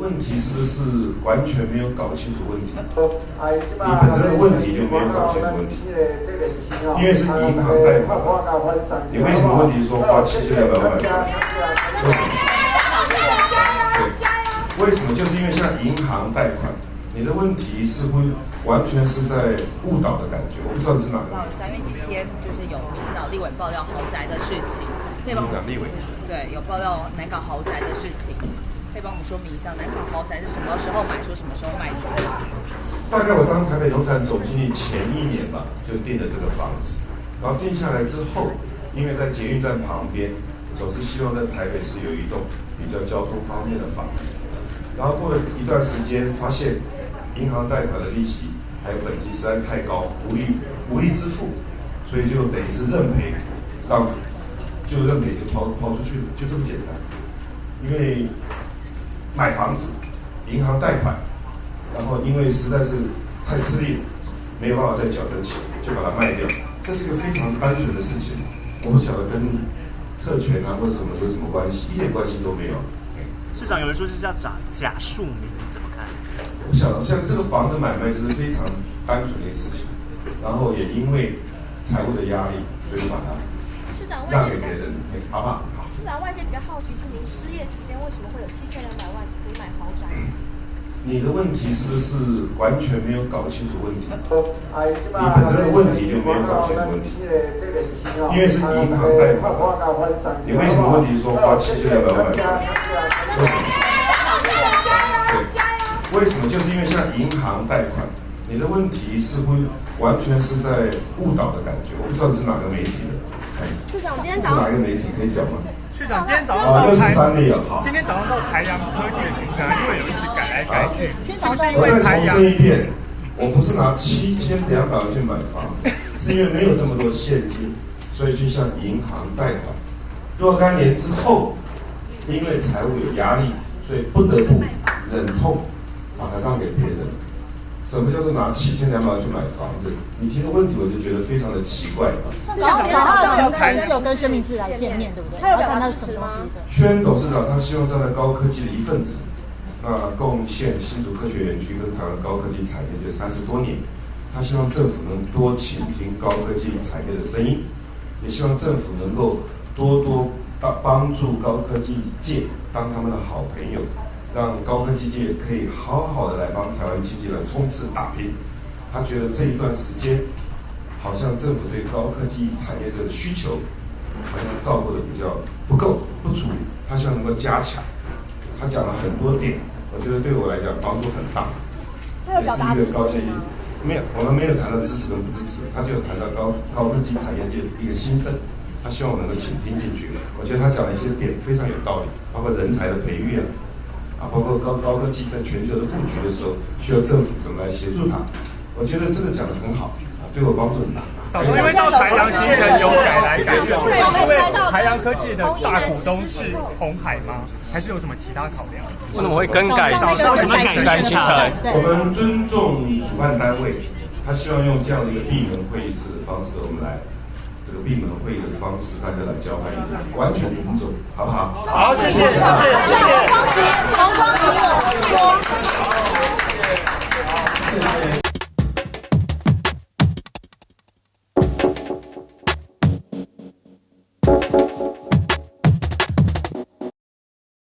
问题是不是完全没有搞清楚问题？你本身的问题就没有搞清楚问题，因为是银行贷款，你为什么问题说花7200万买房？为什么？就是因为像银行贷款，你的问题似乎完全是在误导的感觉。我不知道是哪个。3月几天就是有民进党立委爆料豪宅的事情，可以帮我们立委对有爆料南港豪宅的事情，可以帮我们说明一下南港豪宅是什么时候买出，什么时候卖出？大概我当台北农产总经理前1年吧，就订了这个房子，然后定下来之后，因为在捷运站旁边，总是希望在台北市有一栋比较交通方便的房子。然后过了一段时间，发现银行贷款的利息还有本金实在太高，无力支付，所以就等于是认赔，就抛出去了，就这么简单。因为买房子，银行贷款，然后因为实在是太吃力了，没有办法再缴得起，就把它卖掉。这是一个非常单纯的事情，我不晓得跟特权啊或者什么有什么关系，一点关系都没有。市长有人说是叫假庶民，你怎么看？我想像这个房子买卖就是非常单纯的事情，然后也因为财务的压力，所以把它让给别人，好不好？市长，外界比较好奇是您失业期间为什么会有7200万可以买豪宅？你的问题是不是完全没有搞清楚问题？你本身的问题就没有搞清楚问题，因为是银行贷款，你为什么问题说花7200万买房？对，为什么？就是因为像银行贷款，你的问题似乎完全是在误导的感觉。我不知道是哪个媒体的。市长，今天早上是哪个媒体可以讲吗？市长今天早上到又是3例了，好。今天早上到台阳科技的行程，因为有一直改来改去，是不是因我为台阳？再重申一遍，我不是拿7200万去买房，是因为没有这么多现金，所以去向银行贷款。若干年之后，因为财务有压力，所以不得不忍痛把它让给别人。什么叫做拿7200万去买房子？你提的问题我就觉得非常的奇怪。早上有跟生命自然见面，对不对？他有谈到什么东西的？宣董事长他希望站在高科技的一份子，那贡献新竹科学园区跟台湾高科技产业这30多年，他希望政府能多倾听高科技产业的声音，也希望政府能够多帮助高科技界当他们的好朋友，让高科技界可以好好的来帮台湾经济来冲刺打拼。他觉得这一段时间，好像政府对高科技产业的需求，好像照顾的比较不够不足，他希望能够加强。他讲了很多点，我觉得对我来讲帮助很大。也是一个高科技，没有，我们没有谈到支持跟不支持，他就有谈到高科技产业界一个兴盛。他希望我能够倾听进去。我觉得他讲的一些点非常有道理，包括人才的培育包括高科技在全球的布局的时候，需要政府怎么来协助他。我觉得这个讲得很好，对我帮助很大。早上因为到台阳行程有改来改去，是因为台阳科技的大股东是鸿海吗？还是有什么其他考量？为什么会更改？早上什么改行程？我们尊重主办单位，他希望用这样的一个闭门会议室的方式，我们来。这个闭门会议的方式，大家来交换意见，完全尊重，好不好？好，谢谢，谢谢，谢谢。